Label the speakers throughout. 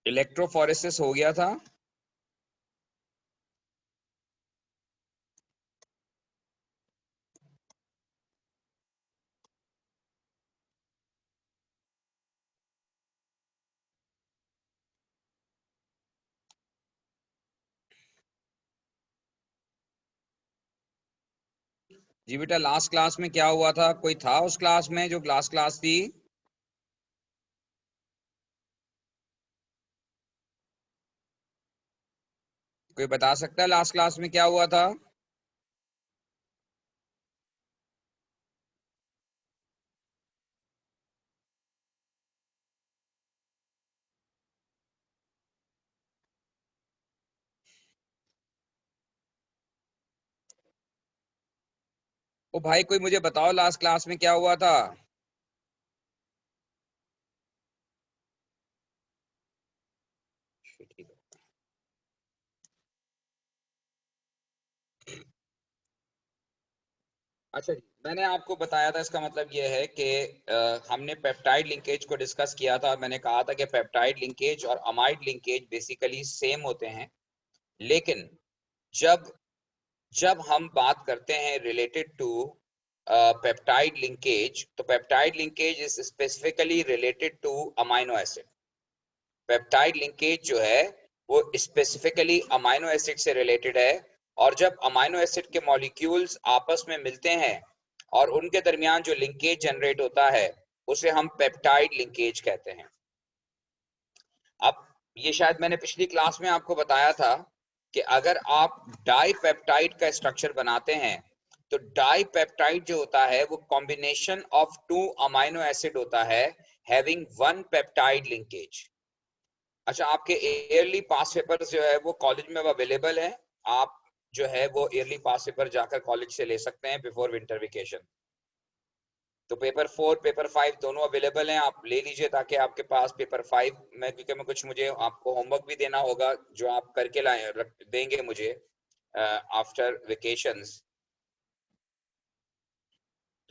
Speaker 1: Electrophoresis हो गया था। जी बेटा, लास्ट क्लास में क्या हुआ था? कोई था उस क्लास में जो लास्ट क्लास थी? कोई बता सकता है लास्ट क्लास में क्या हुआ था? ओ भाई, कोई मुझे बताओ लास्ट क्लास में क्या हुआ था? अच्छा जी, मैंने आपको बताया था, इसका मतलब ये है कि हमने पेप्टाइड लिंकेज को डिस्कस किया था और मैंने कहा था कि पेप्टाइड लिंकेज और अमाइड लिंकेज बेसिकली सेम होते हैं। लेकिन जब जब हम बात करते हैं रिलेटेड टू पेप्टाइड लिंकेज, तो peptide linkage is specifically related two amino acid. Peptide linkage जो है वो स्पेसिफिकली अमाइनो एसिड से रिलेटेड है। और जब अमाइनो एसिड के मॉलिक्यूल्स आपस में मिलते हैं और उनके दरमियान जो लिंकेज जनरेट होता है, उसे हम पेप्टाइड लिंकेज कहते हैं। अब ये शायद मैंने पिछली क्लास में आपको बताया था कि अगर आप डाइपेप्टाइड का स्ट्रक्चर बनाते हैं, तो डाइपेप्टाइड जो होता है वो combination of two amino acid होता है हैविंग वन पेप्टाइड लिंकेज। अच्छा, आपके ईयरली पास पेपर जो है वो कॉलेज में अवेलेबल है। आप जो है वो ईयरली पास पेपर जाकर कॉलेज से ले सकते हैं बिफोर विंटर वेकेशन। तो पेपर 4 पेपर 5 दोनों अवेलेबल हैं, आप ले लीजिए ताकि आपके पास पेपर 5 में, क्योंकि मैं कुछ मुझे आपको होमवर्क भी देना होगा जो आप करके लाए देंगे मुझे आफ्टर वेकेशंस।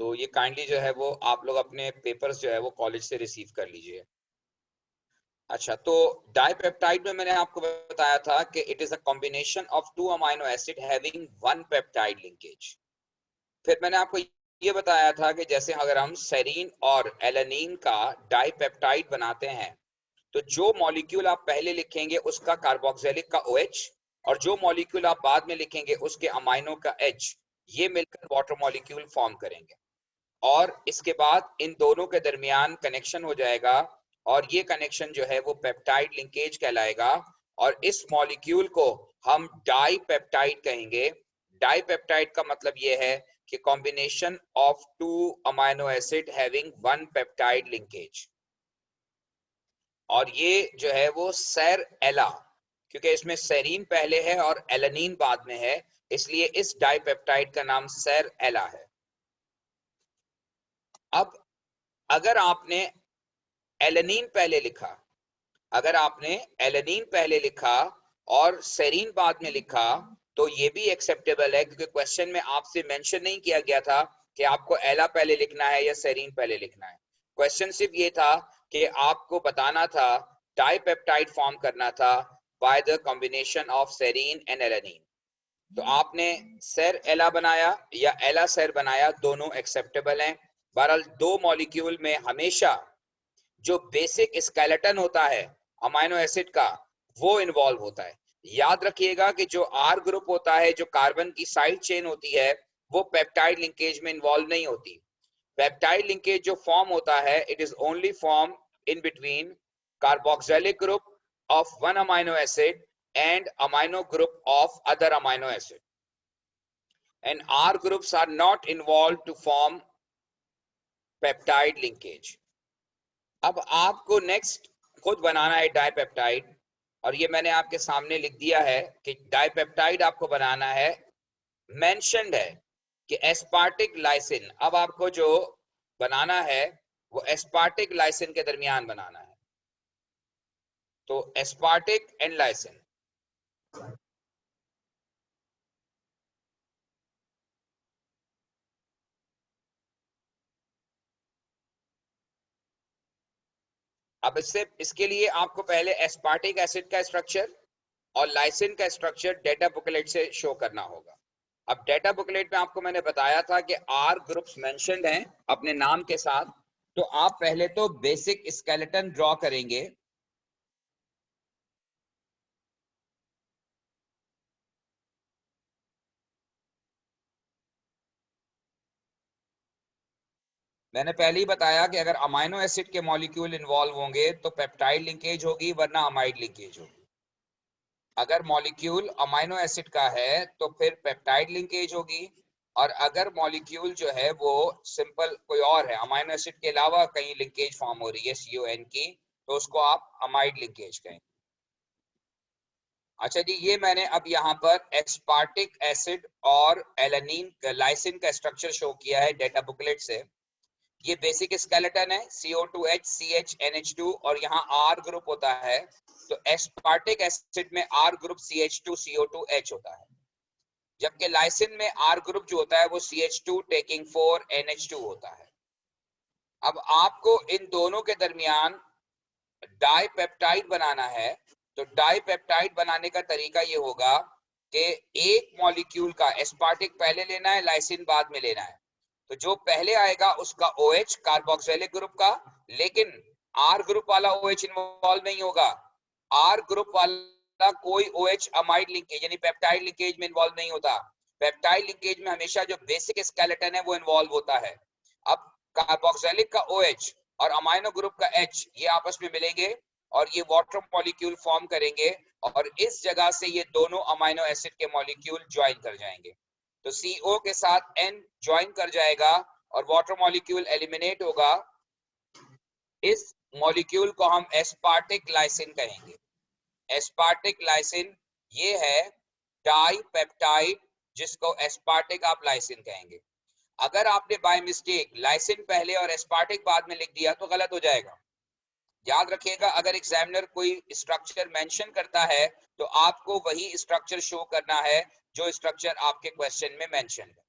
Speaker 1: तो ये काइंडली जो है वो आप लोग अपने पेपर्स जो है वो कॉलेज से रिसीव कर लीजिए। अच्छा, तो डाइपेप्टाइड में मैंने आपको बताया था कि it is a combination of two amino acid having one peptide linkage. फिर मैंने आपको ये बताया था कि जैसे अगर हम सेरीन और एलेनिन का डाइपेप्टाइड बनाते हैं, तो जो मॉलिक्यूल आप पहले लिखेंगे उसका कार्बोक्सिलिक का OH, और जो मॉलिक्यूल आप बाद में लिखेंगे उसके अमाइनो का H, ये मिलकर वाटर मॉलिक्यूल फॉर्म करेंगे। और इसके बाद इन दोनों के दरमियान कनेक्शन हो जाएगा, और ये कनेक्शन जो है वो पेप्टाइड लिंकेज कहलाएगा। और इस मॉलिक्यूल को हम डाई पेप्टाइड कहेंगे। डाई पेप्टाइड का मतलब ये है कि combination of two amino acid having one peptide linkage. और ये जो है वो सैर एला, क्योंकि इसमें सेरीन पहले है और एलेनिन बाद में है, इसलिए इस डाइपेप्टाइड का नाम सैर एला है। अब अगर आपने एलेनिन पहले लिखा, अगर आपने एलेनिन पहले लिखा और सेरीन बाद में लिखा, तो ये भी एक्सेप्टेबल है, क्योंकि क्वेश्चन में आपसे मेंशन नहीं किया गया था कि आपको एला पहले लिखना है या सेरीन पहले लिखना है। क्वेश्चन सिर्फ ये था कि आपको बताना था, डाइपेप्टाइड फॉर्म करना था by the combination of serine and alanine. तो आपने सेर एला बनाया या एला सेर बनाया, दोनों एक्सेप्टेबल हैं। बहरहाल दो मॉलिक्यूल में हमेशा जो बेसिक स्केलेटन होता है अमाइनो एसिड का, वो इन्वॉल्व होता है। याद रखिएगा कि जो आर ग्रुप होता है, जो कार्बन की साइड चेन होती है, वो पेप्टाइड लिंकेज में इन्वॉल्व नहीं होती। पेप्टाइड लिंकेज जो फॉर्म होता है, it is only form in between carboxylic group of one amino acid and amino group of other amino acid, and R groups are not involved to form peptide linkage. अब आपको next खुद बनाना है dipeptide, और ये मैंने आपके सामने लिख दिया है कि डाइपेप्टाइड आपको बनाना है। मेंशन्ड है कि एस्पार्टिक लाइसिन, अब आपको जो बनाना है वो एस्पार्टिक लाइसिन के दरमियान बनाना है। तो एस्पार्टिक एंड लाइसिन, अब इसके लिए आपको पहले एस्पार्टिक एसिड का स्ट्रक्चर और लाइसिन का स्ट्रक्चर डेटा बुकलेट से शो करना होगा। अब डेटा बुकलेट में आपको मैंने बताया था कि आर ग्रुप्स मेंशन्ड हैं अपने नाम के साथ, तो आप पहले तो बेसिक स्केलेटन ड्रॉ करेंगे। मैंने पहले ही बताया कि अगर अमाइनो एसिड के मॉलिक्यूल इन्वॉल्व होंगे तो पेप्टाइड लिंकेज होगी वरना अमाइड लिंकेज होगी। अगर मॉलिक्यूल अमाइनो एसिड का है तो फिर पेप्टाइड लिंकेज होगी, और अगर मॉलिक्यूल जो है वो सिंपल कोई और है, अमाइनो एसिड के अलावा कहीं लिंकेज फॉर्म हो रही है CON की, तो उसको आप अमाइड लिंकेज कहेंगे। अच्छा जी, ये मैंने अब यहाँ पर एस्पार्टिक एसिड और एलानीन लाइसिन का स्ट्रक्चर शो किया है डेटा बुकलेट से। ये बेसिक स्केलेटन है, CO2H CHNH2 और यहाँ R ग्रुप होता है। तो एस्पार्टिक एसिड में R ग्रुप CH2 CO2H होता है, जबकि लाइसिन में R ग्रुप जो होता है वो CH2 टेकिंग 4 NH2 होता है। अब आपको इन दोनों के दरमियान डाइपेप्टाइड बनाना है। तो डाइपेप्टाइड बनाने का तरीका ये होगा कि एक मॉलिक्यूल का एस्पार्टिक पहले लेना है, लाइसिन बाद में लेना है। तो जो पहले आएगा उसका OH कार्बोक्सिलिक ग्रुप का, लेकिन R ग्रुप वाला OH इन्वॉल्व नहीं होगा। R ग्रुप वाला कोई OH अमाइड लिंकेज यानी पेप्टाइड लिंकेज में इन्वॉल्व नहीं होता। पेप्टाइड लिंकेज में हमेशा जो बेसिक स्केलेटन है वो इन्वॉल्व होता है। अब कार्बोक्सिलिक का OH और अमाइनो ग्रुप का H ये आपस में मिलेंगे और ये वाटर मॉलिक्यूल फॉर्म करेंगे, और इस जगह से ये दोनों अमाइनो एसिड के मॉलिक्यूल ज्वाइन कर जाएंगे। तो CO के साथ N ज्वाइन कर जाएगा और वाटर मॉलिक्यूल एलिमिनेट होगा। इस मॉलिक्यूल को हम एस्पार्टिक लाइसिन कहेंगे। एस्पार्टिक लाइसिन ये है डाइपेप्टाइड, जिसको एस्पार्टिक आप लाइसिन कहेंगे। अगर आपने बाय मिस्टेक लाइसिन पहले और एस्पार्टिक बाद में लिख दिया तो गलत हो जाएगा। याद रखिएगा, अगर एग्जामिनर कोई स्ट्रक्चर मेंशन करता है तो आपको वही स्ट्रक्चर शो करना है जो स्ट्रक्चर आपके क्वेश्चन में मेंशन है।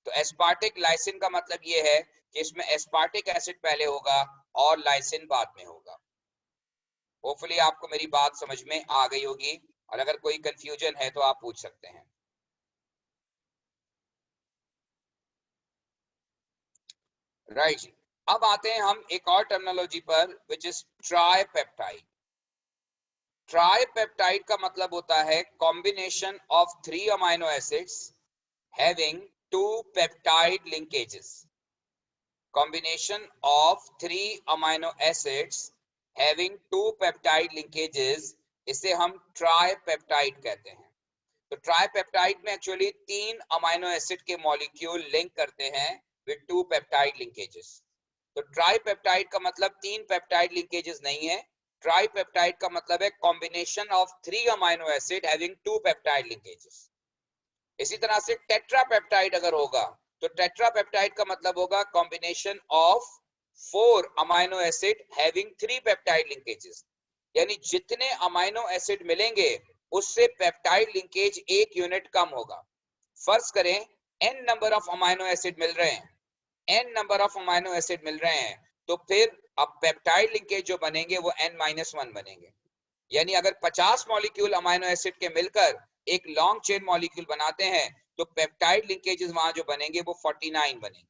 Speaker 1: तो एस्पार्टिक लाइसिन का मतलब ये है कि इसमें एस्पार्टिक एसिड पहले होगा और लाइसिन बाद में होगा। होपफुली आपको मेरी बात समझ में आ गई होगी, और अगर कोई कंफ्यूजन है तो आप पूछ सकते हैं। राइट जी, अब आते हैं हम एक और टर्मिनोलॉजी पर, विच इज ट्राइपेप्टाइड। ट्राइपेप्टाइड का मतलब होता है combination of 3 amino acids having 2 peptide linkages. Combination of 3 amino acids having 2 peptide linkages, इसे हम ट्राइपेप्टाइड कहते हैं। तो ट्राइपेप्टाइड में एक्चुअली 3 अमाइनो एसिड के मॉलिक्यूल लिंक करते हैं विद 2 पेप्टाइड लिंकेजेस। तो ट्राइपेप्टाइड का मतलब 3 पेप्टाइड लिंकेजेस नहीं है। ट्राइपेप्टाइड का मतलब है combination of 3 amino acid having 2 peptide linkages. इसी तरह से टेट्रापेप्टाइड अगर होगा तो टेट्रापेप्टाइड का मतलब होगा combination of 4 amino acid having 3 peptide linkages. यानी जितने अमाइनो एसिड मिलेंगे उससे पेप्टाइड लिंकेज 1 यूनिट कम होगा। फर्ज करें n number of amino acid मिल रहे हैं, n number of amino acid मिल रहे हैं, तो फिर अब पेप्टाइड लिंकेज जो बनेंगे वो n-1 बनेंगे। यानी अगर 50 मॉलिक्यूल अमाइनो एसिड के मिलकर एक लॉन्ग चेन मॉलिक्यूल बनाते हैं तो पेप्टाइड लिंकेजेस वहां जो बनेंगे वो 49 बनेंगे,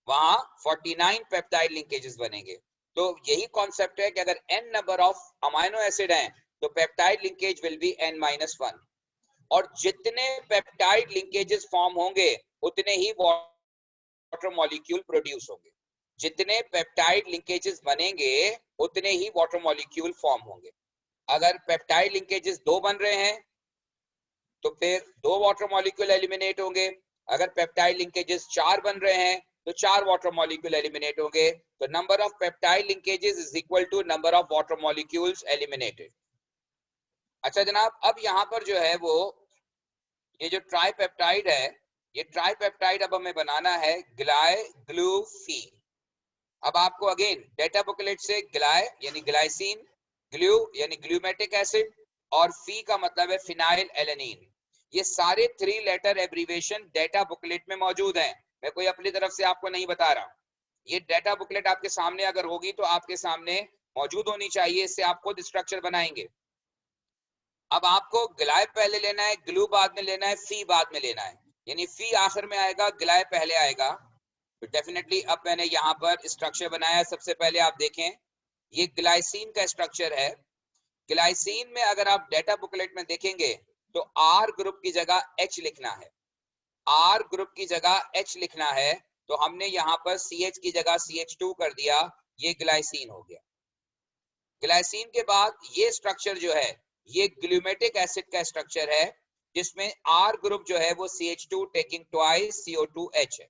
Speaker 1: वहां 49 पेप्टाइड लिंकेजेस बनेंगे। तो यही कॉन्सेप्ट है कि अगर n number of amino acid हैं तो peptide linkage will be n-1, और जितने पेप्टाइड लिंकेजेस फॉर्म होंगे उतने ही वाटर मॉलिक्यूल प्रोड्यूस होंगे। जितने पेप्टाइड लिंकेजेस बनेंगे उतने ही वाटर मॉलिक्यूल फॉर्म होंगे। अगर पेप्टाइड लिंकेजेस 2 बन रहे हैं तो फिर 2 वाटर मॉलिक्यूल एलिमिनेट होंगे। अगर पेप्टाइड लिंकेजेस 4 बन रहे हैं तो 4 वाटर मॉलिक्यूल एलिमिनेट होंगे। तो number of peptide linkages is equal to number of water molecules eliminated. अच्छा जनाब, अब यहाँ पर जो है वो ये जो ट्राइपेप्टाइड है, ये ट्राइपेप्टाइड अब हमें बनाना है ग्लाइग्लूफी। अब आपको अगेन डेटा बुकलेट से ग्लाय यानी ग्लाइसिन, ग्लू यानी ग्लूमेटिक एसिड, और फी का मतलब है फिनाइल एलेनिन। ये सारे 3 लेटर एब्रीविएशन डेटा बुकलेट में मौजूद हैं, मैं कोई अपनी तरफ से आपको नहीं बता रहा। ये डाटा बुकलेट आपके सामने अगर होगी तो आपके सामने मौजूद होनी चाहिए, इससे आप खुद स्ट्रक्चर बनाएंगे। अब आपको ग्लाय पहले लेना है, ग्लू बाद में लेना है, फी बाद में लेना है, यानी फी आखिर में आएगा, ग्लाय पहले आएगा। तो डेफिनेटली अब मैंने यहाँ पर स्ट्रक्चर बनाया। सबसे पहले आप देखें, ये ग्लाइसिन का स्ट्रक्चर है। ग्लाइसिन में अगर आप डाटा बुकलेट में देखेंगे तो आर ग्रुप की जगह एच लिखना है, आर ग्रुप की जगह एच लिखना है, तो हमने यहाँ पर CH की जगह CH2 कर दिया, ये ग्लाइसिन हो गया। ग्लाइसिन के बाद ये स्ट्रक्चर जो है ये ग्लूमेटिक एसिड का स्ट्रक्चर है, जिसमें आर ग्रुप जो है वो CH2 टेकिंग ट्वाइस CO2H है।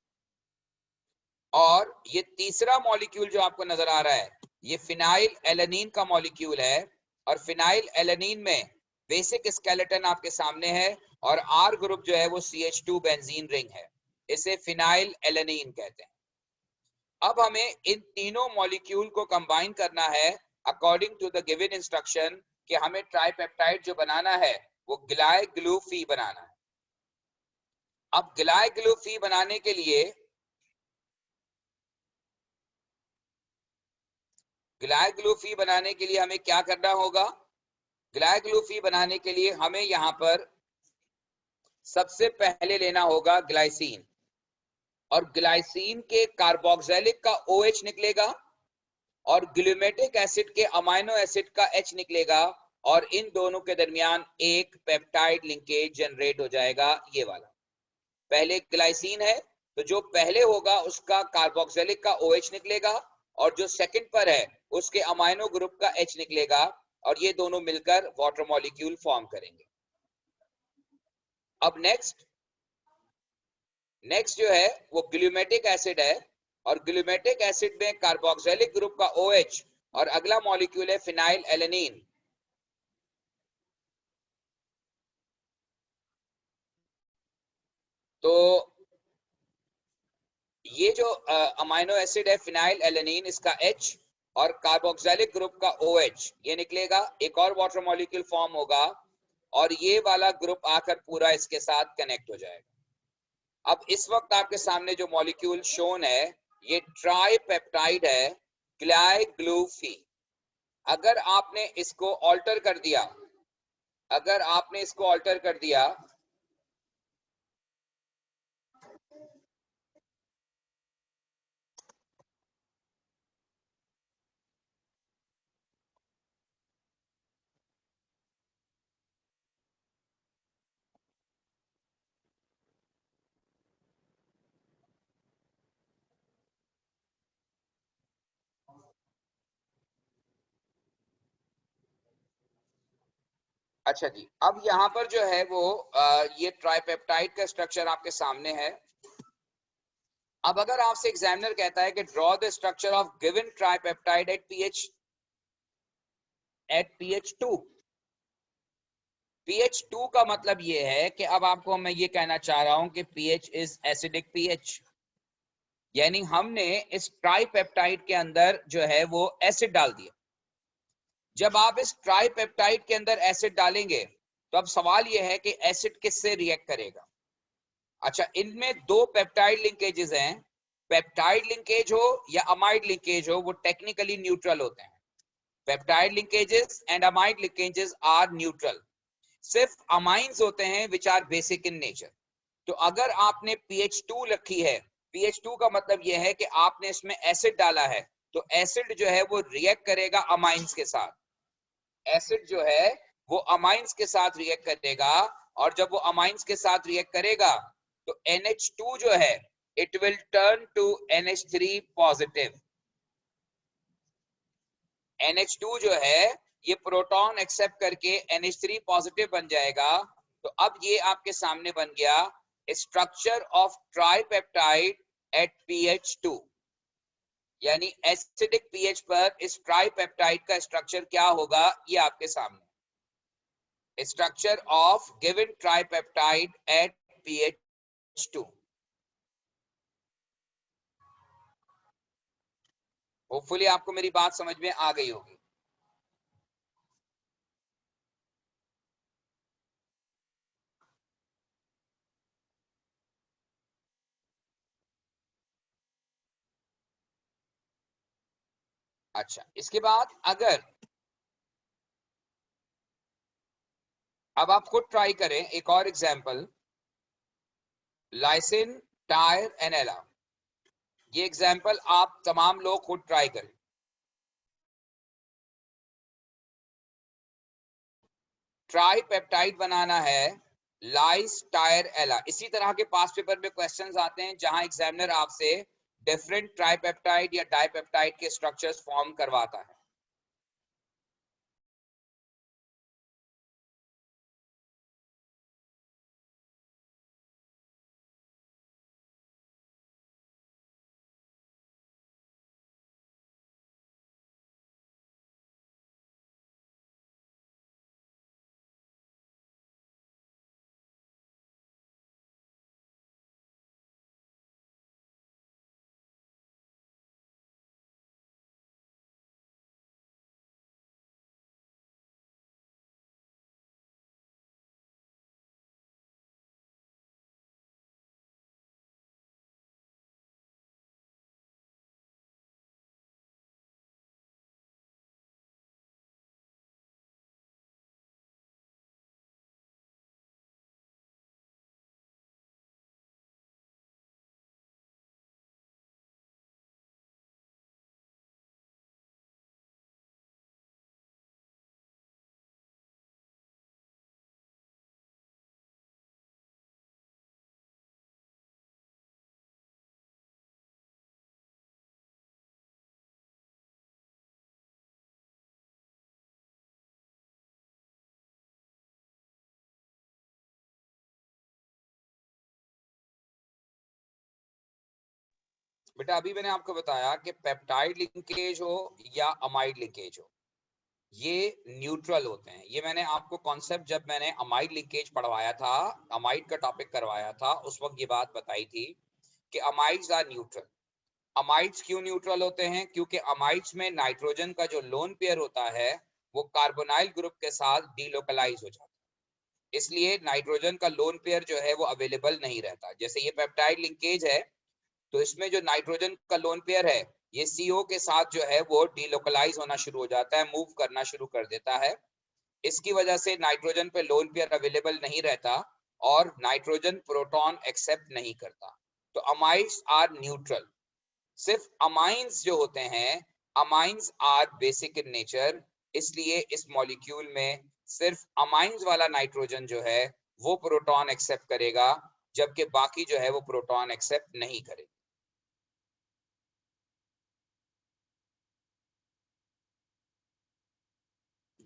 Speaker 1: और ये तीसरा मॉलिक्यूल जो आपको नजर आ रहा है ये फिनाइल एलेनिन का मॉलिक्यूल है, और फिनाइल एलेनिन में बेसिक स्केलेटन आपके सामने है, और आर ग्रुप जो है वो CH2 बेंजीन रिंग है, इसे फिनाइल एलेनिन कहते हैं। अब हमें इन तीनों मॉलिक्यूल को कंबाइन करना है according to the given instruction कि हमें ट्राइपेप्टाइड जो बनाना है वो ग्लाय ग्लू फी बनाना है। अब ग्लाय ग्लू फी बनाने के लिए हमें क्या करना होगा? ग्लाय ग्लू फी बनाने के लिए हमें यहां पर सबसे पहले लेना होगा ग्लाइसिन, और ग्लाइसिन के कार्बोक्सिलिक का OH निकलेगा और ग्लूमेटिक एसिड के अमाइनो एसिड का H निकलेगा, और इन दोनों के दरमियान एक पेप्टाइड लिंकेज जनरेट हो जाएगा, ये वाला। पहले ग्लाइसिन है तो जो पहले होगा उसका कार्बोक्सिलिक का OH निकलेगा, और जो सेकंड पर है उसके अमाइनो ग्रुप का H निकलेगा, और ये दोनों मिलकर वाटर मॉलिक्यूल फॉर्म करेंगे। अब नेक्स्ट जो है वो ग्लूमेटिक एसिड है, और ग्लूमेटिक एसिड में कार्बोक्सिलिक ग्रुप का OH, और अगला मॉलिक्यूल है फिनाइल एलेनिन। तो ये जो अमाइनो एसिड है फिनाइल एलेनिन, इसका H और कार्बोक्सिलिक ग्रुप का OH ये निकलेगा, एक और वाटर मॉलिक्यूल फॉर्म होगा, और ये वाला ग्रुप आकर पूरा इसके साथ कनेक्ट हो जाएगा। अब इस वक्त आपके सामने जो मॉलिक्यूल शोन है ये ट्राइपेप्टाइड है, ग्लाइग्लूफी। अगर आपने इसको ऑल्टर कर दिया, अच्छा जी, अब यहाँ पर जो है वो ये ट्राइपेप्टाइड का स्ट्रक्चर आपके सामने है। अब अगर आपसे एग्जामिनर कहता है कि draw the structure of given tripeptide at pH 2, pH 2 का मतलब ये है कि अब आपको मैं ये कहना चाह रहा हूं कि pH इज एसिडिक pH, यानी हमने इस ट्राइपेप्टाइड के अंदर जो है वो एसिड डाल दिया। जब आप इस ट्राइपेप्टाइड के अंदर एसिड डालेंगे तो अब सवाल यह है कि एसिड किससे रिएक्ट करेगा। अच्छा, इनमें दो पेप्टाइड लिंकेजेस हैं, पेप्टाइड लिंकेज हो या अमाइड लिंकेज हो वो टेक्निकली न्यूट्रल होते हैं। Peptide linkages and amide linkages are neutral, सिर्फ अमाइंस होते हैं which are basic in nature. तो अगर आपने pH 2 रखी है, pH 2 का मतलब यह है कि आपने इसमें एसिड डाला है, तो एसिड जो है वो रिएक्ट करेगा अमाइंस के साथ, एसिड जो है वो अमाइंस के साथ रिएक्ट करेगा, और जब वो अमाइंस के साथ रिएक्ट करेगा तो NH2 जो है it will turn to NH3 positive. NH2 जो है ये प्रोटॉन एक्सेप्ट करके NH3 पॉजिटिव बन जाएगा। तो अब ये आपके सामने बन गया structure of tripeptide at pH 2, यानी एसिडिक pH पर इस ट्राइपेप्टाइड का स्ट्रक्चर क्या होगा ये आपके सामने, structure of given tripeptide at pH 2। Hopefully आपको मेरी बात समझ में आ गई होगी। अच्छा, इसके बाद अगर अब आप खुद ट्राई करें एक और एग्जांपल, लाइसिन, टायर एंड एला। ये एग्जांपल आप तमाम लोग खुद ट्राई करें। ट्राई पेप्टाइड बनाना है, लाइस, टायर, एला। इसी तरह के पास पेपर में क्वेश्चंस आते हैं जहां एग्जामिनर आपसे डिफरेंट ट्राइपेप्टाइड या डाइपेप्टाइड के स्ट्रक्चर्स फॉर्म करवाता है। बेटा अभी मैंने आपको बताया कि पेप्टाइड लिंकेज हो या अमाइड लिंकेज हो, ये न्यूट्रल होते हैं। ये मैंने आपको कॉन्सेप्ट जब मैंने अमाइड लिंकेज पढ़वाया था, अमाइड का टॉपिक करवाया था, उस वक्त ये बात बताई थी कि अमाइड्स आर न्यूट्रल। अमाइड्स क्यों न्यूट्रल होते हैं? क्योंकि अमाइड्स में नाइट्रोजन का जो लोन पेयर होता है वो कार्बोनाइल ग्रुप के साथ डीलोकलाइज हो जाता है, इसलिए नाइट्रोजन का लोन पेयर जो है वो अवेलेबल नहीं रहता। जैसे ये पेप्टाइड लिंकेज है तो इसमें जो नाइट्रोजन का लोन पेयर है ये CO के साथ जो है वो डीलोकलाइज होना शुरू हो जाता है, मूव करना शुरू कर देता है। इसकी वजह से नाइट्रोजन पे लोन पेयर अवेलेबल नहीं रहता और नाइट्रोजन प्रोटॉन एक्सेप्ट नहीं करता। तो अमाइड्स आर न्यूट्रल। सिर्फ अमाइंस जो होते हैं, amines are basic in nature, इसलिए इस मॉलिक्यूल में सिर्फ अमाइंस वाला नाइट्रोजन जो है वो प्रोटॉन एक्सेप्ट करेगा, जबकि बाकी जो है वो प्रोटॉन एक्सेप्ट नहीं करेगा।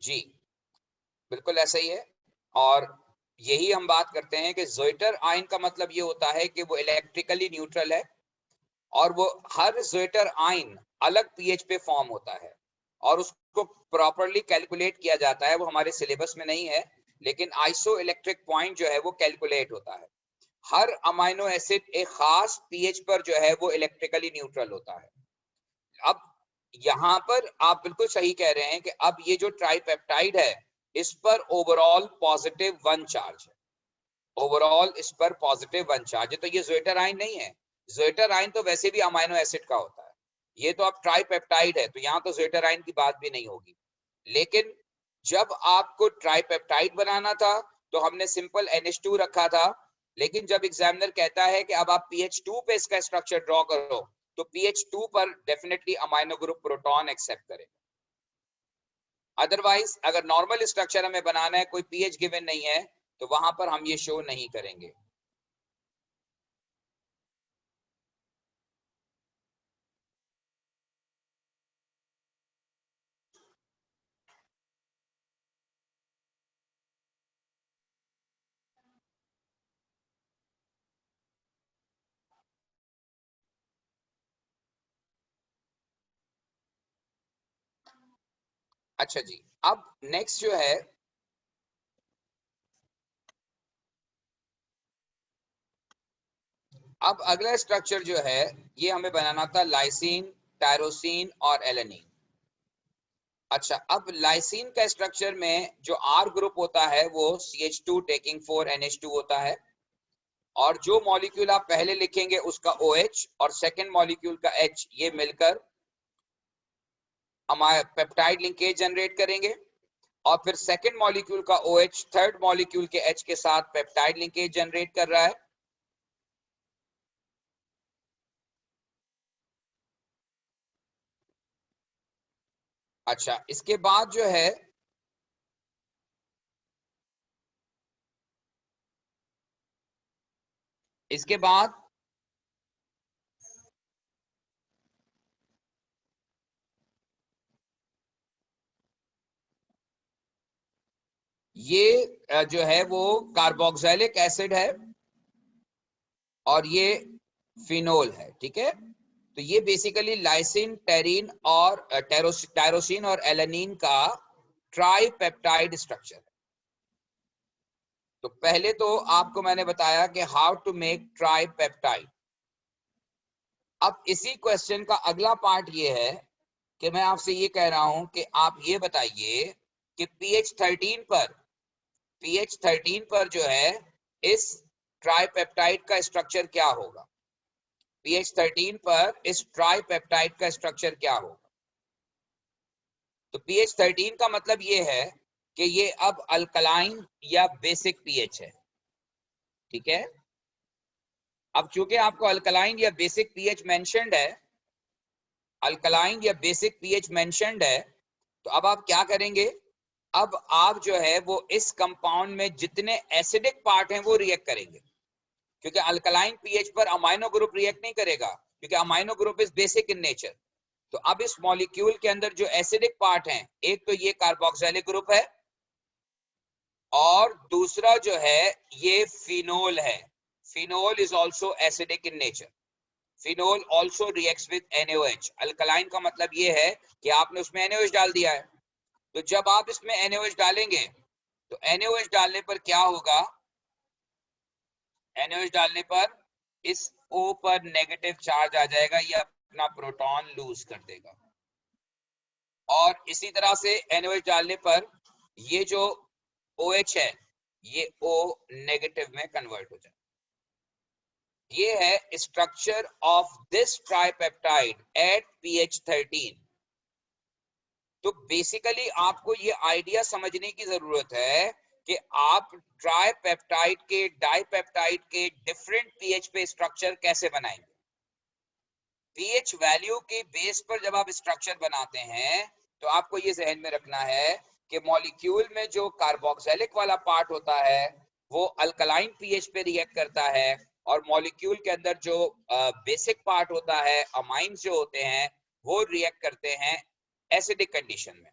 Speaker 1: जी बिल्कुल ऐसा ही है। और यही हम बात करते हैं कि ज़ोइटर आयन का मतलब ये होता है कि वो इलेक्ट्रिकली न्यूट्रल है और वो हर ज़ोइटर आयन अलग पीएच पे फॉर्म होता है और उसको प्रॉपरली कैलकुलेट किया जाता है। वो हमारे सिलेबस में नहीं है, लेकिन आइसो इलेक्ट्रिक पॉइंट जो है वो कैलकुलेट होता है। हर अमाइनो एसिड एक खास पीएच पर जो है वो इलेक्ट्रिकली न्यूट्रल होता है। अब यहां पर आप बिल्कुल सही कह रहे हैं कि अब ये जो ट्राइपेप्टाइड है इस पर ओवरऑल +1 चार्ज है। ओवरऑल इस पर +1 चार्ज है। तो ये ज़ोइटर आयन नहीं है। ज़ोइटर आयन तो वैसे भी अमाइनो एसिड का होता है, ये तो अब ट्राइपेप्टाइड है तो यहाँ तो ज़ोइटर आयन की बात भी नहीं होगी। लेकिन जब आपको ट्राइपेप्टाइड बनाना था तो हमने सिंपल NH2 रखा था, लेकिन जब एग्जामिनर कहता है कि अब आप PH2 पे इसका स्ट्रक्चर ड्रॉ करो तो PH2 पर definitely amino group proton accept करेगा। अदरवाइज अगर नॉर्मल स्ट्रक्चर हमें बनाना है, कोई पीएच गिवन नहीं है, तो वहां पर हम ये शो नहीं करेंगे। अच्छा जी, अब नेक्स्ट जो है, अब अगला स्ट्रक्चर जो है ये हमें बनाना था लाइसिन, टायरोसिन और एलेनिन। अच्छा, अब लाइसिन का स्ट्रक्चर में जो R ग्रुप होता है वो CH2 टेकिंग 4 NH2 होता है और जो मॉलिक्यूल आप पहले लिखेंगे उसका OH और सेकंड मॉलिक्यूल का H ये मिलकर पेप्टाइड लिंकेज जनरेट करेंगे और फिर सेकंड मॉलिक्यूल का OH थर्ड मॉलिक्यूल के H के साथ पेप्टाइड लिंकेज जनरेट कर रहा है। अच्छा, इसके बाद जो है इसके बाद ये जो है वो कार्बोक्सिलिक एसिड है और ये फिनोल है, ठीक है। तो ये बेसिकली लाइसिन, टेरिन और टायरोसिन और एलेनिन का ट्राइपेप्टाइड स्ट्रक्चर है। तो पहले तो आपको मैंने बताया कि हाउ टू मेक ट्राइपेप्टाइड। अब इसी क्वेश्चन का अगला पार्ट ये है कि मैं आपसे ये कह रहा हूं कि आप ये बताइए कि pH 13 पर जो है इस ट्राइपेप्टाइड का स्ट्रक्चर क्या होगा। pH 13 पर इस ट्राइपेप्टाइड का स्ट्रक्चर क्या होगा। तो pH 13 का मतलब ये है कि ये अब अल्कलाइन या बेसिक pH है, ठीक है। अब चूंकि आपको अल्कलाइन या बेसिक pH मेंशन्ड है, अल्कलाइन या बेसिक pH मेंशन्ड है, तो अब आप क्या करेंगे, अब आप जो है वो इस कंपाउंड में जितने एसिडिक पार्ट हैं वो रिएक्ट करेंगे, क्योंकि अल्कलाइन pH पर अमाइनो ग्रुप रिएक्ट नहीं करेगा, क्योंकि amino group is basic in nature. तो अब इस मॉलिक्यूल के अंदर जो एसिडिक पार्ट हैं, एक तो ये कार्बोक्सिलिक ग्रुप है और दूसरा जो है ये फिनोल है। Phenol is also acidic in nature. Phenol also reacts with NaOH। Alkaline का मतलब ये है कि आपने उसमें NaOH डाल दिया है। तो जब आप इसमें NaOH डालेंगे तो NaOH डालने पर क्या होगा, NaOH डालने पर इस O पर नेगेटिव चार्ज आ जाएगा, ये अपना प्रोटॉन लूज कर देगा और इसी तरह से NaOH डालने पर ये जो OH है ये O नेगेटिव में कन्वर्ट हो जाए। ये है structure of this tripeptide at pH 13। तो बेसिकली आपको ये आइडिया समझने की जरूरत है कि आप ट्राइपेप्टाइड के डाइपेप्टाइड के डिफरेंट pH पे स्ट्रक्चर कैसे बनाएंगे। pH वैल्यू के बेस पर जब आप स्ट्रक्चर बनाते हैं तो आपको ये जहन में रखना है कि मॉलिक्यूल में जो कार्बोक्सिलिक वाला पार्ट होता है वो अल्कलाइन pH पे रिएक्ट करता है और मॉलिक्यूल के अंदर जो बेसिक पार्ट होता है, अमाइंस जो होते हैं, वो रिएक्ट करते हैं एसिडिक कंडीशन में।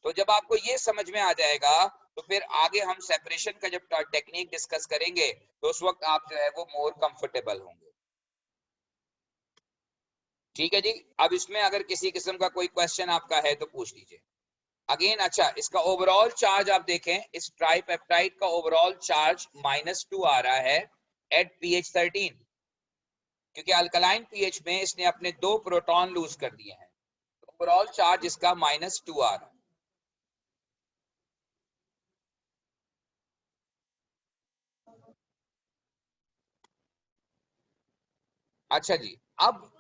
Speaker 1: तो जब आपको ये समझ में आ जाएगा तो फिर आगे हम सेपरेशन का जब टेक्निक डिस्कस करेंगे तो उस वक्त आप जो है वो मोर कंफर्टेबल होंगे, ठीक है जी। अब इसमें अगर किसी किस्म का कोई क्वेश्चन आपका है तो पूछ लीजिए। अगेन अच्छा, इसका ओवरऑल चार्ज आप देखें, इस ट्राइपेप्टाइड का ओवरऑल चार्ज -2 आ रहा है एट pH 13, क्योंकि अल्कलाइन pH में इसने अपने 2 प्रोटॉन लूज कर दिए हैं। ओवरऑल चार्ज इसका -2 आ रहा है। अच्छा जी, अब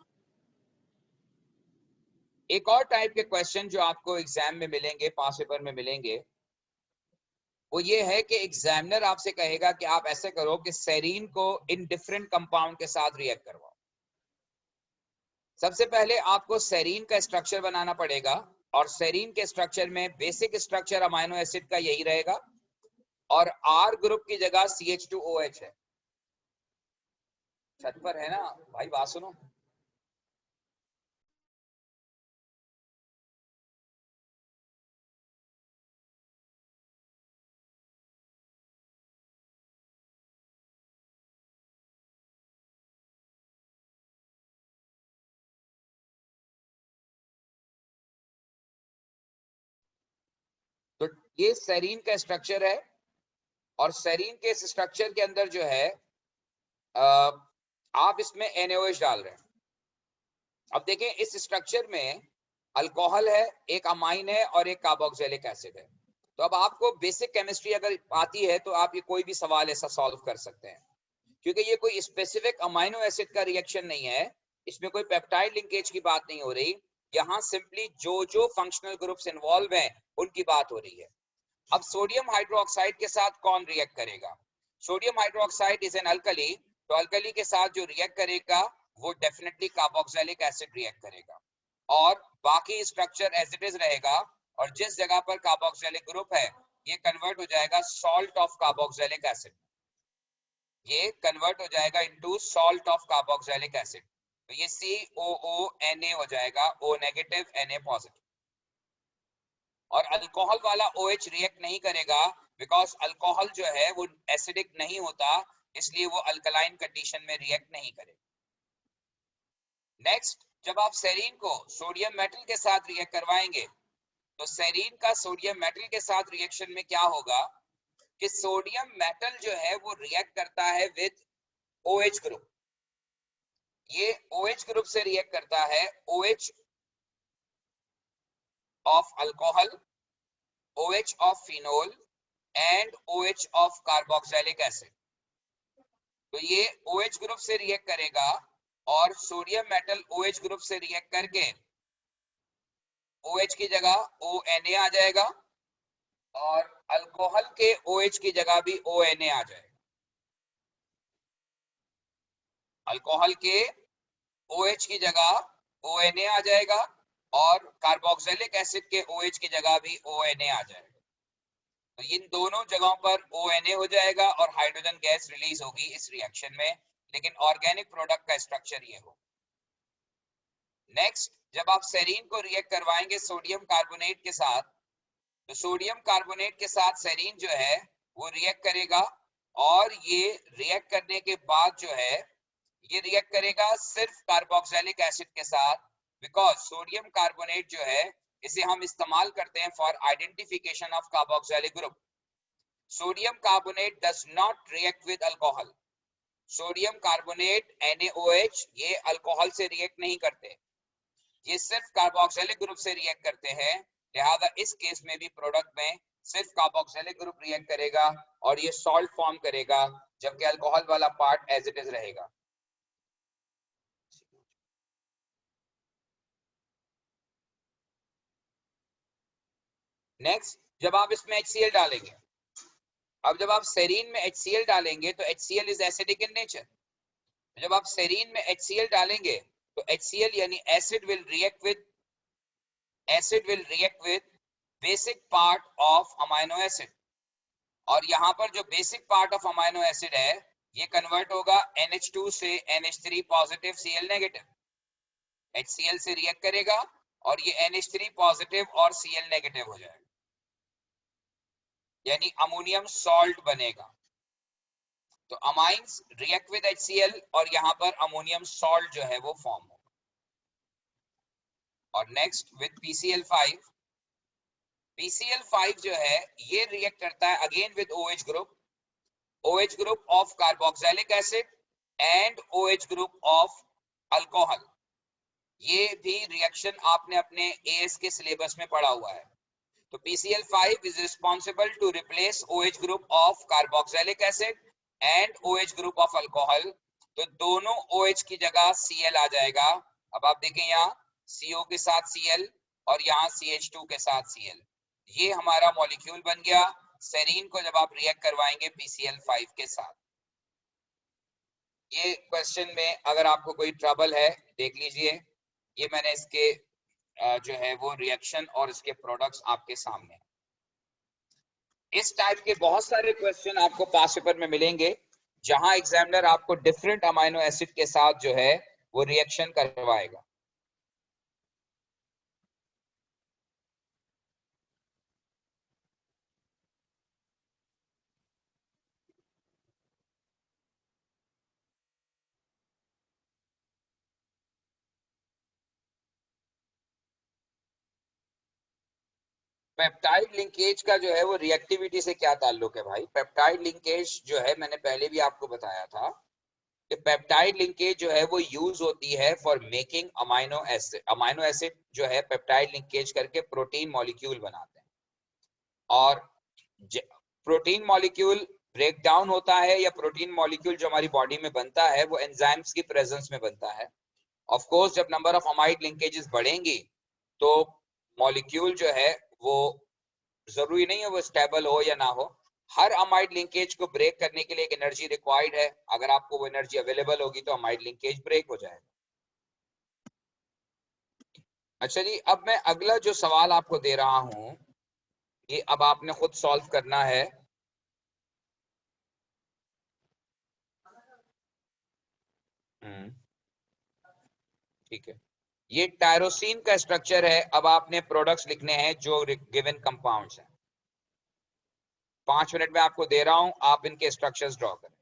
Speaker 1: एक और टाइप के क्वेश्चन जो आपको एग्जाम में मिलेंगे, पास पेपर में मिलेंगे, वो ये है कि एग्जामिनर आपसे कहेगा कि आप ऐसे करो कि सेरीन को इन डिफरेंट कंपाउंड के साथ रिएक्ट करवाओ। सबसे पहले आपको सेरीन का स्ट्रक्चर बनाना पड़ेगा और सेरीन के स्ट्रक्चर में बेसिक स्ट्रक्चर अमाइनो एसिड का यही रहेगा और R ग्रुप की जगह CH2OH है। छत पर है ना भाई, बात सुनो। तो ये सेरीन का स्ट्रक्चर है और सेरीन के स्ट्रक्चर के अंदर जो है आप इसमें NaOH डाल रहे हैं। अब देखें इस स्ट्रक्चर में अल्कोहल है, एक अमाइन है और एक कार्बोक्सिलिक एसिड है। तो अब आपको बेसिक केमिस्ट्री अगर आती है तो आप ये कोई भी सवाल ऐसा सॉल्व कर सकते हैं, क्योंकि ये कोई स्पेसिफिक अमाइनो एसिड का रिएक्शन नहीं है, इसमें कोई पेप्टाइड लिंकेज की बात नहीं हो रही, यहाँ सिंपली जो फंक्शनल ग्रुप्स इन्वॉल्व हैं उनकी बात हो रही है। अब सोडियम हाइड्रोक्साइड के साथ कौन रिएक्ट करेगा? Sodium hydroxide is an alkali, तो अल्कली के साथ जो रिएक्ट करेगा वो डेफिनेटली कार्बोक्सिलिक एसिड रिएक्ट करेगा, और बाकी स्ट्रक्चर एज इट इज रहेगा, और जिस जगह पर कार्बोक्सिलिक ग्रुप है ये कन्वर्ट हो जाएगा सॉल्ट ऑफ कार्बोक्सिलिक एसिड, ये कन्वर्ट हो जाएगा into salt of carboxylic acid. तो ये COO Na हो जाएगा, O नेगेटिव Na पॉजिटिव। और अल्कोहल वाला OH रिएक्ट नहीं करेगा बिकॉज अल्कोहल जो है वो एसिडिक नहीं होता, इसलिए वो अल्कलाइन कंडीशन में रिएक्ट नहीं करेगा। नेक्स्ट, जब आप सेरीन को सोडियम मेटल के साथ रिएक्ट करवाएंगे तो सेरीन का सोडियम मेटल के साथ रिएक्शन में क्या होगा कि सोडियम मेटल जो है वो रिएक्ट करता है विद OH ग्रुप, ये OH ग्रुप से रिएक्ट करता है OH of alcohol, OH of phenol and OH of carboxylic acid. तो ये OH ग्रुप से रिएक्ट करेगा और सोडियम मेटल OH ग्रुप से रिएक्ट करके OH की जगह ONA आ जाएगा और अल्कोहल के OH की जगह भी ONA आ जाएगा। अल्कोहल के OH की जगह ONA आ जाएगा और कार्बोक्सिलिक एसिड के OH की जगह भी ONA आ जाएगा। तो इन दोनों जगहों पर ONA हो जाएगा और हाइड्रोजन गैस रिलीज होगी इस रिएक्शन में, लेकिन ऑर्गेनिक प्रोडक्ट का स्ट्रक्चर ये हो। नेक्स्ट, जब आप सेरीन को रिएक्ट करवाएंगे सोडियम कार्बोनेट के साथ, तो सोडियम कार्बोनेट के साथ सेरीन जो है वो रिएक्ट करेगा, और ये रिएक्ट करने के बाद जो है ये रिएक्ट करेगा सिर्फ कार्बोक्सिलिक एसिड के साथ, बिकॉज सोडियम कार्बोनेट जो है इसे हम इस्तेमाल करते हैं for identification of carboxylic group. Sodium carbonate does not react with alcohol. Sodium carbonate NaOH ये अल्कोहल से रिएक्ट नहीं करते, ये सिर्फ कार्बोक्सिलिक ग्रुप से रिएक्ट करते हैं, लिहाजा इस केस में भी प्रोडक्ट में सिर्फ कार्बोक्सिलिक ग्रुप रिएक्ट करेगा और ये सॉल्ट फॉर्म करेगा, जबकि अल्कोहल वाला पार्ट एज इट इज रहेगा। नेक्स्ट, जब आप इसमें HCl डालेंगे, अब जब आप सेरीन में HCl डालेंगे तो HCl is acidic in nature. जब आप सेरीन में HCl डालेंगे तो HCl यानी acid will react with basic part of amino acid, और यहाँ पर जो basic part of amino acid है ये कन्वर्ट होगा NH2 से NH3 positive Cl negative. HCl से रिएक्ट करेगा और ये NH3 पॉजिटिव और Cl नेगेटिव हो जाएगा, यानी अमोनियम सॉल्ट बनेगा। तो अमाइंस रिएक्ट विद HCl और यहाँ पर अमोनियम सॉल्ट जो है वो फॉर्म होगा। और नेक्स्ट विद PCl5, PCl5 जो है ये रिएक्ट करता है again with OH group of carboxylic acid and OH group of alcohol. ये भी रिएक्शन आपने अपने AS के सिलेबस में पढ़ा हुआ है। तो PCl5 is responsible to replace OH group of carboxylic acid and OH group of alcohol। तो दोनों OH की जगह Cl आ जाएगा। अब आप देखें यहाँ CO के साथ Cl और यहाँ CH2 के साथ Cl, ये हमारा मॉलिक्यूल बन गया सेरीन को जब आप रिएक्ट करवाएंगे PCl5 के साथ। ये क्वेश्चन में अगर आपको कोई ट्रबल है देख लीजिए, ये मैंने इसके जो है वो रिएक्शन और इसके प्रोडक्ट्स आपके सामने। इस टाइप के बहुत सारे क्वेश्चन आपको पास पेपर में मिलेंगे जहां एग्जामिनर आपको डिफरेंट अमाइनो एसिड के साथ जो है वो रिएक्शन करवाएगा। पेप्टाइड लिंकेज का जो है वो रिएक्टिविटी से क्या ताल्लुक है भाई? पेप्टाइड लिंकेज जो है मैंने पहले भी आपको बताया था कि पेप्टाइड लिंकेज जो है वो यूज होती है for making amino acid. Amino acid जो है पेप्टाइड लिंकेज करके प्रोटीन मॉलिक्यूल बनाते हैं, और प्रोटीन मॉलिक्यूल ब्रेक डाउन होता है या प्रोटीन मॉलिक्यूल जो हमारी बॉडी में बनता है वो एंजाइम्स की प्रेजेंस में बनता है। ऑफ कोर्स जब नंबर ऑफ अमाइड लिंकेजेस बढ़ेंगी तो मॉलिक्यूल जो है वो जरूरी नहीं है वो स्टेबल हो या ना हो। हर अमाइड लिंकेज को ब्रेक करने के लिए एक एनर्जी रिक्वायर्ड है, अगर आपको वो एनर्जी अवेलेबल होगी तो अमाइड लिंकेज ब्रेक हो जाएगा। अच्छा जी, अब मैं अगला जो सवाल आपको दे रहा हूं ये अब आपने खुद सॉल्व करना है। ठीक है, ये टायरोसिन का स्ट्रक्चर है। अब आपने प्रोडक्ट्स लिखने हैं जो गिवन कंपाउंड्स हैं। 5 मिनट में आपको दे रहा हूं, आप इनके स्ट्रक्चर्स ड्रॉ करें।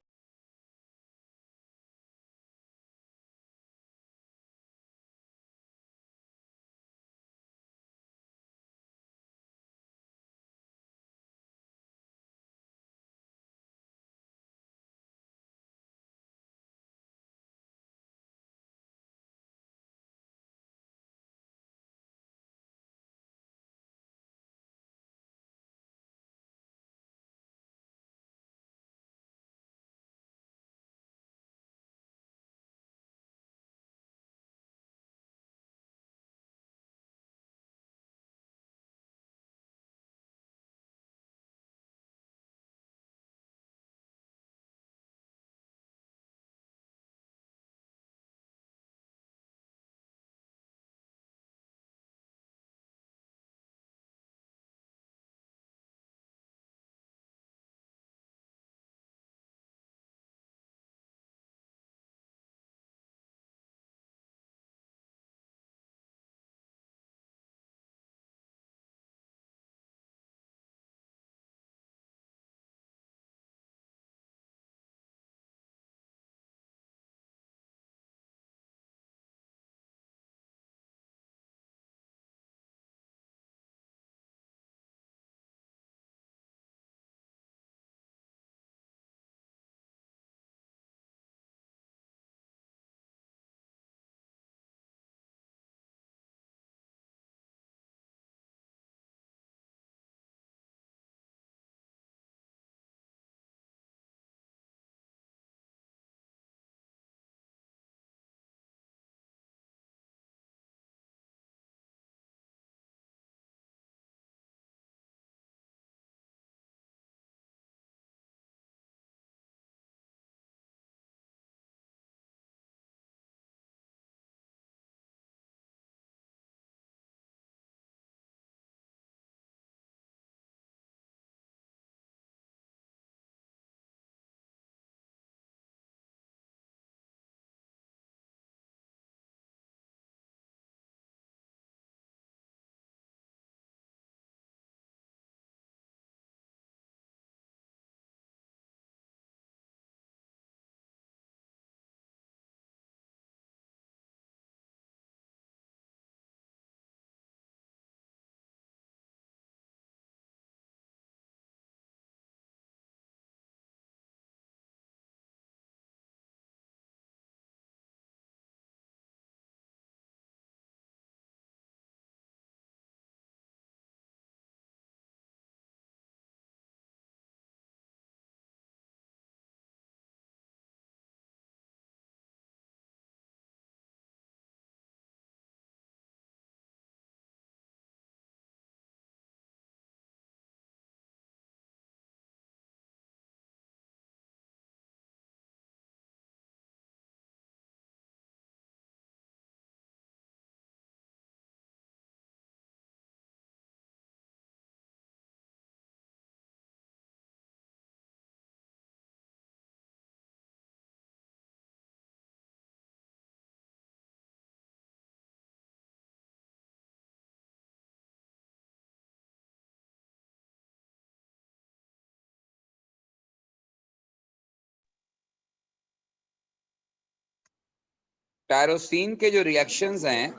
Speaker 1: टायरोसिन के जो रिएक्शंस हैं,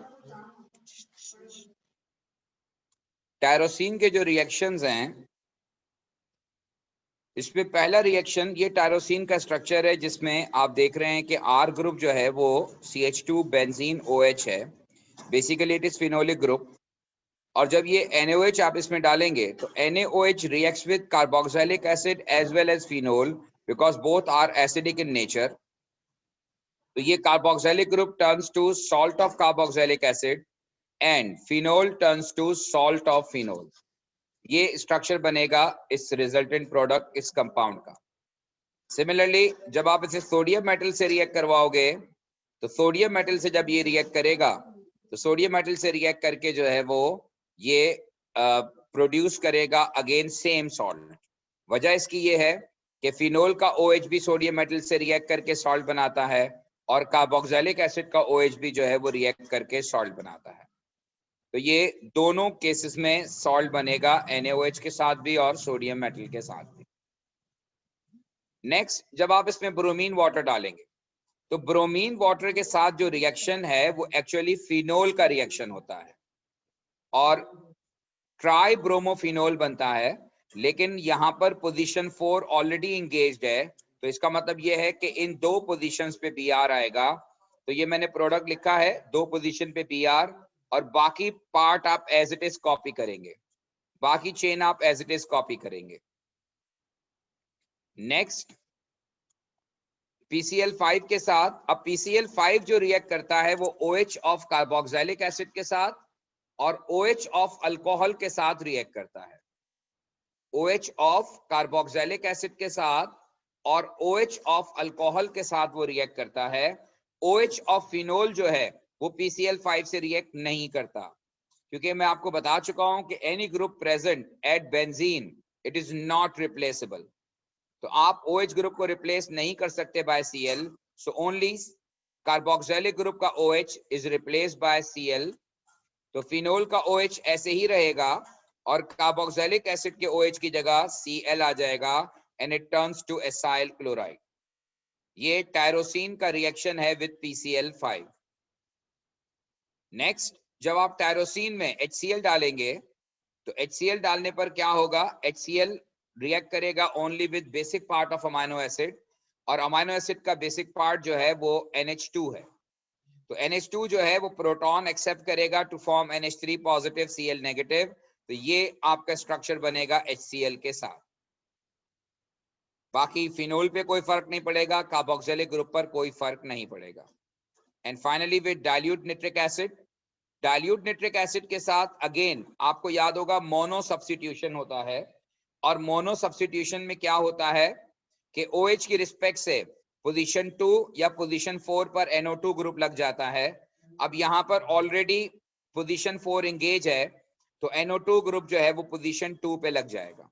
Speaker 1: टायरोसिन के जो रिएक्शंस हैं, इसमें पहला रिएक्शन ये टायरोसिन का स्ट्रक्चर है जिसमें आप देख रहे हैं कि R ग्रुप जो है वो CH2 बेंजीन OH है। Basically it is phenolic group. और जब ये NaOH आप इसमें डालेंगे तो NaOH reacts with carboxylic acid as well as phenol because both are acidic in nature. तो ये carboxylic group turns to salt of carboxylic acid and phenol turns to salt of phenol. ये structure बनेगा इस resultant product इस compound का। Similarly जब आप इसे सोडियम मेटल से रिएक्ट करवाओगे तो सोडियम मेटल से जब ये रिएक्ट करेगा तो सोडियम मेटल से रिएक्ट करके जो है वो ये प्रोड्यूस करेगा अगेन सेम सॉल्ट। वजह इसकी ये है कि फिनोल का OH भी सोडियम मेटल से रिएक्ट करके सॉल्ट बनाता है और कार्बोक्सिलिक एसिड का OH भी जो है वो रिएक्ट करके सॉल्ट बनाता है। तो ये दोनों केसेस में सॉल्ट बनेगा NaOH के साथ भी और सोडियम मेटल के साथ भी। नेक्स्ट, जब आप इसमें ब्रोमीन वाटर डालेंगे तो ब्रोमीन वाटर के साथ जो रिएक्शन है वो एक्चुअली फिनोल का रिएक्शन होता है और ट्राई ब्रोमोफिनोल बनता है, लेकिन यहाँ पर पोजीशन 4 ऑलरेडी इंगेज्ड है, तो इसका मतलब ये है कि इन दो पोजीशंस पे Br आएगा। तो ये मैंने प्रोडक्ट लिखा है, दो पोजीशन पे Br और बाकी पार्ट आप एज इट इज कॉपी करेंगे, बाकी चेन आप एज इट इज कॉपी करेंगे। नेक्स्ट PCl5 के साथ, अब PCl5 जो रिएक्ट करता है वो OH ऑफ कार्बोक्सिलिक एसिड के साथ और OH ऑफ अल्कोहल के साथ रिएक्ट करता है। OH ऑफ कार्बोक्सिलिक एसिड के साथ और OH ऑफ अल्कोहल के साथ वो रिएक्ट करता है। OH ऑफ फिनोल जो है वो PCl5 से रिएक्ट नहीं करता, क्योंकि मैं आपको बता चुका हूं कि any group present at benzene it is not replaceable. तो आप OH ग्रुप को रिप्लेस नहीं कर सकते by Cl, so only carboxylic group का OH is replaced by Cl। तो फिनोल का OH ऐसे ही रहेगा और कार्बोक्सिलिक एसिड के OH की जगह Cl आ जाएगा and it turns to acyl chloride. ये टायरोसिन का रिएक्शन है विद PCl5। नेक्स्ट, जब आप टायरोसिन में HCl डालेंगे तो HCl डालने पर क्या होगा, HCl रिएक्ट करेगा only with basic part of amino acid और अमाइनो एसिड का बेसिक पार्ट जो है वो NH2 है। तो NH2 जो है वो प्रोटॉन एक्सेप्ट करेगा to form NH3 positive Cl negative. तो ये आपका स्ट्रक्चर बनेगा HCl के साथ। बाकी फिनोल पे कोई फर्क नहीं पड़ेगा, कार्बोक्सिलिक ग्रुप पर कोई फर्क नहीं पड़ेगा। And finally with dilute nitric acid, dilute nitric acid के साथ अगेन आपको याद होगा मोनो सब्स्टिट्यूशन होता है और मोनो सब्स्टिट्यूशन में क्या होता है कि OH की रिस्पेक्ट से पोजीशन 2 या पोजीशन 4 पर NO2 ग्रुप लग जाता है। अब यहाँ पर ऑलरेडी पोजीशन 4 इंगेज है तो NO2 ग्रुप जो है वो पोजीशन 2 पे लग जाएगा।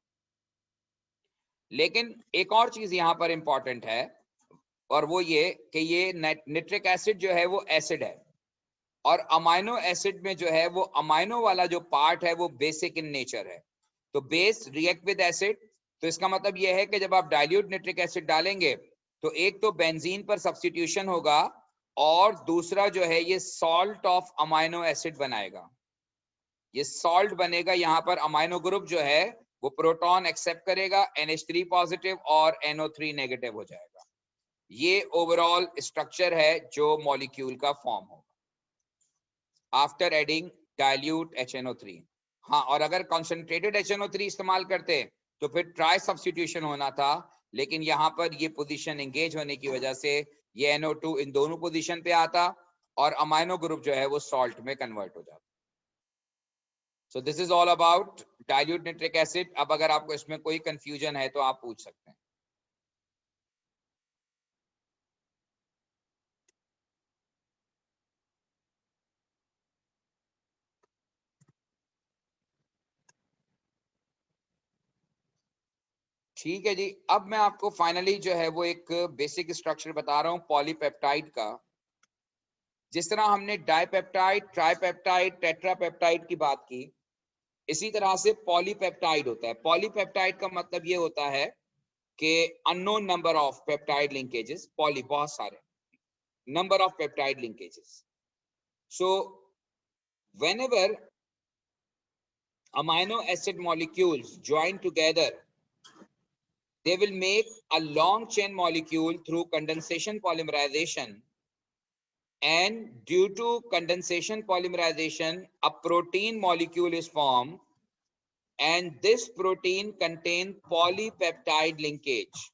Speaker 1: लेकिन एक और चीज यहाँ पर इंपॉर्टेंट है और वो ये कि ये नाइट्रिक एसिड जो है वो एसिड है और अमाइनो एसिड में जो है वो अमाइनो वाला जो पार्ट है वो बेसिक इन नेचर है। तो बेस रिएक्ट विद एसिड, तो इसका मतलब ये है कि जब आप डाइल्यूट नाइट्रिक एसिड डालेंगे तो एक तो बेंजीन पर सब्स्टिट्यूशन होगा और दूसरा जो है ये सॉल्ट ऑफ अमाइनो एसिड बनाएगा। ये सॉल्ट बनेगा, यहाँ पर अमाइनो ग्रुप जो है वो प्रोटॉन एक्सेप्ट करेगा, NH3 पॉजिटिव और NO3 नेगेटिव हो जाएगा। ये ओवरऑल स्ट्रक्चर है जो मॉलिक्यूल का फॉर्म होगा आफ्टर एडिंग डाइल्यूट HNO3। हाँ, और अगर कॉन्सेंट्रेटेड HNO3 इस्तेमाल करते तो फिर ट्राई सब्स्टिट्यूशन होना था, लेकिन यहाँ पर ये पोजीशन एंगेज होने की वजह से ये NO2 इन दोनों पोजीशन पे आता और अमाइनो ग्रुप जो है वो सॉल्ट में कन्वर्ट हो जाता। So this is all about dilute nitric acid. अब अगर आपको इसमें कोई कंफ्यूजन है तो आप पूछ सकते हैं। ठीक है जी, अब मैं आपको फाइनली जो है वो एक बेसिक स्ट्रक्चर बता रहा हूँ पॉलीपेप्टाइड का। जिस तरह हमने डाइपेप्टाइड, ट्राइपेप्टाइड, टेट्रापेप्टाइड की बात की, इसी तरह से पॉलीपेप्टाइड होता है। पॉलीपेप्टाइड का मतलब ये होता है कि unknown number of peptide linkages, poly बहुत सारे number of peptide linkages. So whenever amino acid molecules join together, they will make a long chain molecule through condensation polymerization, and due to condensation polymerization a protein molecule is formed and this protein contains polypeptide linkage.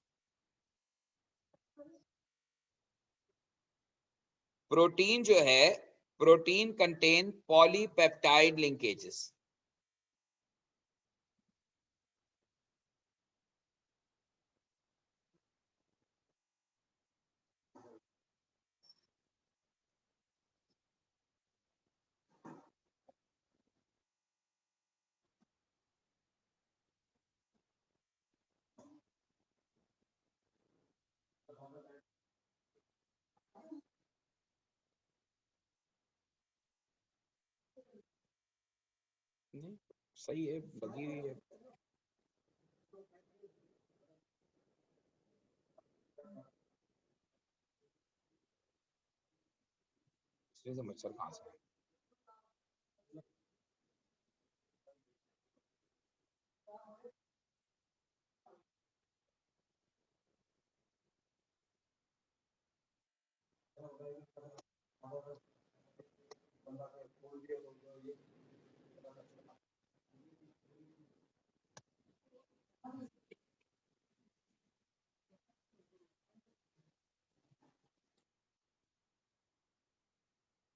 Speaker 1: Protein जो है protein contain polypeptide linkages. नहीं, सही है, लगी हुई है। इसमें से मच्छर कहाँ से?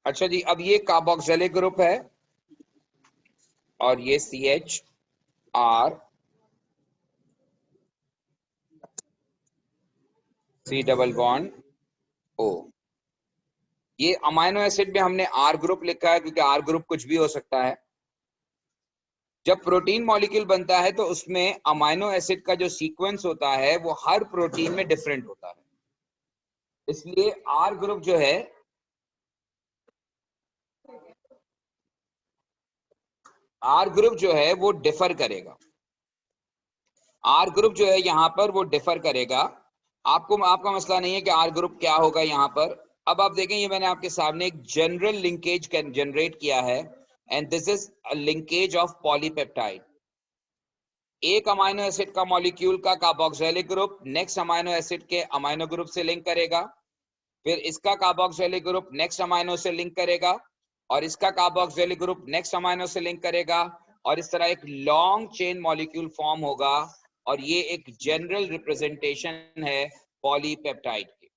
Speaker 1: अच्छा जी, अब ये कार्बोक्सिलिक ग्रुप है और ये CHR C double bond O। ये अमाइनो एसिड में हमने R ग्रुप लिखा है क्योंकि R ग्रुप कुछ भी हो सकता है। जब प्रोटीन मॉलिक्यूल बनता है तो उसमें अमाइनो एसिड का जो सीक्वेंस होता है वो हर प्रोटीन में डिफरेंट होता है, इसलिए R ग्रुप जो है वो डिफर करेगा। R ग्रुप जो है यहाँ पर वो डिफर करेगा। आपका मसला नहीं है कि R ग्रुप क्या होगा यहाँ पर। अब आप देखें, ये मैंने आपके सामने एक जनरल लिंकेज जनरेट किया है and this is a linkage of polypeptide. एक अमाइनो एसिड का मॉलिक्यूल का carboxylic group next amino acid के अमाइनो ग्रुप से लिंक करेगा, फिर इसका कार्बोक्सिलिक ग्रुप नेक्स्ट अमाइनो से लिंक करेगा और इसका कार्बोक्सिलिक ग्रुप नेक्स्ट अमाइनो से लिंक करेगा और इस तरह एक लॉन्ग चेन मॉलिक्यूल फॉर्म होगा और ये एक जनरल रिप्रेजेंटेशन है पॉलीपेप्टाइड की।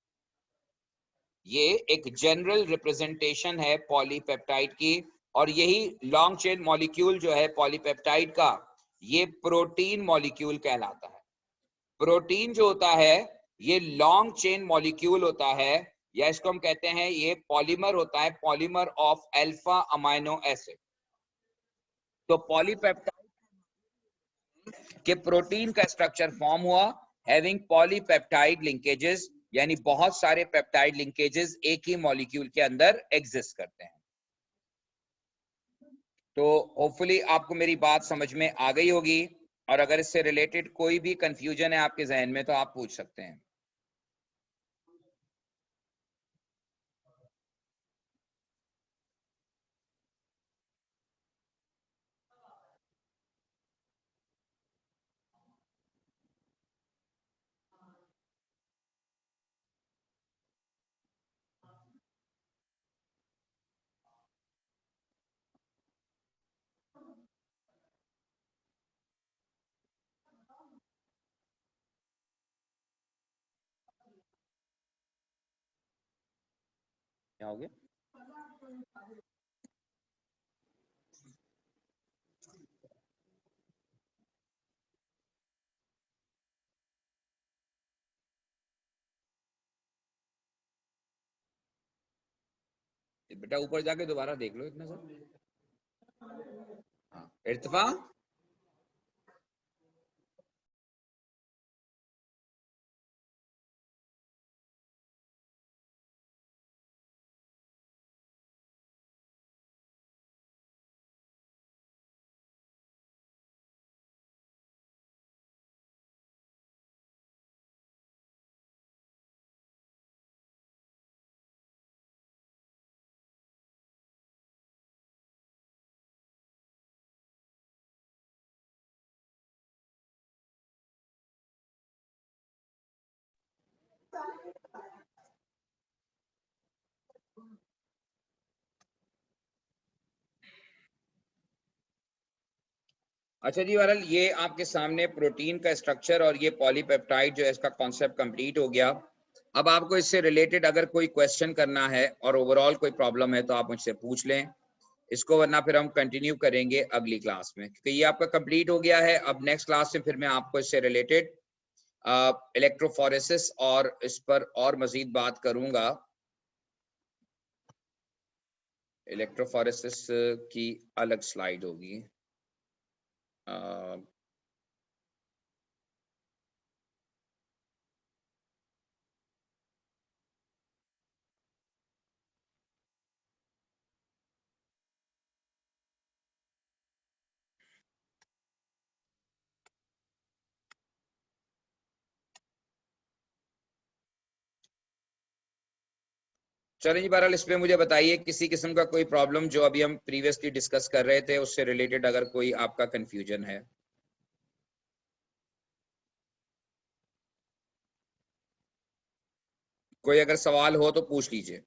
Speaker 1: ये एक जनरल रिप्रेजेंटेशन है पॉलीपेप्टाइड की और यही लॉन्ग चेन मॉलिक्यूल जो है पॉलीपेप्टाइड का, ये प्रोटीन मॉलिक्यूल कहलाता है। प्रोटीन जो होता है ये लॉन्ग चेन मॉलिक्यूल होता है, या इसको हम कहते हैं ये पॉलीमर होता है, polymer of alpha amino acid. तो पॉलीपेप्टाइड के प्रोटीन का स्ट्रक्चर फॉर्म हुआ हैविंग पॉलीपेप्टाइड लिंकेजेस, यानी बहुत सारे पेप्टाइड लिंकेजेस एक ही मॉलिक्यूल के अंदर एग्जिस्ट करते हैं। तो होपफुली आपको मेरी बात समझ में आ गई होगी और अगर इससे रिलेटेड कोई भी कंफ्यूजन है आपके जहन में तो आप पूछ सकते हैं। क्या हो गया? बेटा ऊपर जाके दोबारा देख लो इतना सब। हाँ, इर्तिफा। अच्छा जी, बहरहाल ये आपके सामने प्रोटीन का स्ट्रक्चर और ये पॉलीपेप्टाइड जो है इसका कॉन्सेप्ट कंप्लीट हो गया। अब आपको इससे रिलेटेड अगर कोई क्वेश्चन करना है और ओवरऑल कोई प्रॉब्लम है तो आप मुझसे पूछ लें इसको, वरना फिर हम कंटिन्यू करेंगे अगली क्लास में, क्योंकि ये आपका कंप्लीट हो गया है। अब नेक्स्ट क्लास में फिर मैं आपको इससे रिलेटेड इलेक्ट्रोफोरेसिस और इस पर और मजीद बात करूंगा। इलेक्ट्रोफोरेसिस की अलग स्लाइड होगी। चलिए जी, बहरहाल इस पे मुझे बताइए किसी किस्म का कोई प्रॉब्लम जो अभी हम प्रीवियसली डिस्कस कर रहे थे उससे रिलेटेड अगर कोई आपका कंफ्यूजन है। कोई अगर सवाल हो तो पूछ लीजिए।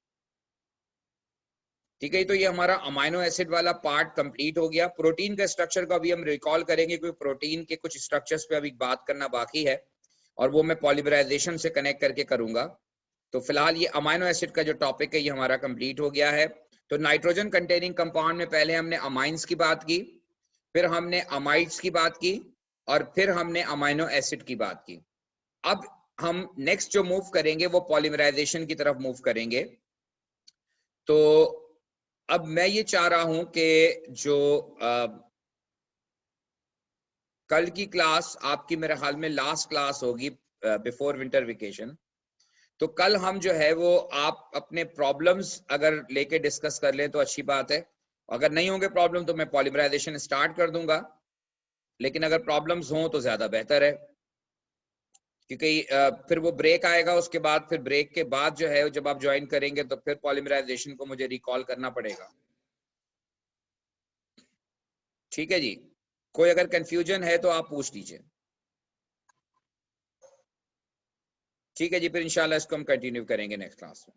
Speaker 1: ठीक है, तो ये हमारा अमाइनो एसिड वाला पार्ट कंप्लीट हो गया। प्रोटीन का स्ट्रक्चर को अभी हम रिकॉल करेंगे, क्योंकि प्रोटीन के कुछ स्ट्रक्चर्स पे अभी बात करना बाकी है और वो मैं पॉलीमराइजेशन से कनेक्ट करके करूंगा। तो फिलहाल ये अमाइनो एसिड का जो टॉपिक है ये हमारा कंप्लीट हो गया है। तो नाइट्रोजन कंटेनिंग कंपाउंड में पहले हमने अमाइंस की बात की, फिर हमने अमाइड्स की बात की और फिर हमने अमाइनो एसिड की बात की। अब हम नेक्स्ट जो मूव करेंगे वो पॉलीमराइजेशन की तरफ मूव करेंगे। तो अब मैं ये चाह रहा हूं कि जो कल की क्लास आपकी मेरे ख्याल में लास्ट क्लास होगी बिफोर विंटर वेकेशन, तो कल हम जो है वो आप अपने प्रॉब्लम्स अगर लेके डिस्कस कर लें तो अच्छी बात है। अगर नहीं होंगे प्रॉब्लम तो मैं पॉलीमराइजेशन स्टार्ट कर दूंगा, लेकिन अगर प्रॉब्लम्स हों तो ज्यादा बेहतर है, क्योंकि फिर वो ब्रेक आएगा, उसके बाद फिर ब्रेक के बाद जो है जब आप ज्वाइन करेंगे तो फिर पॉलीमराइजेशन को मुझे रिकॉल करना पड़ेगा। ठीक है जी, कोई अगर कंफ्यूजन है तो आप पूछ लीजिए। ठीक है जी, फिर इंशाल्लाह इसको हम कंटिन्यू करेंगे नेक्स्ट क्लास में।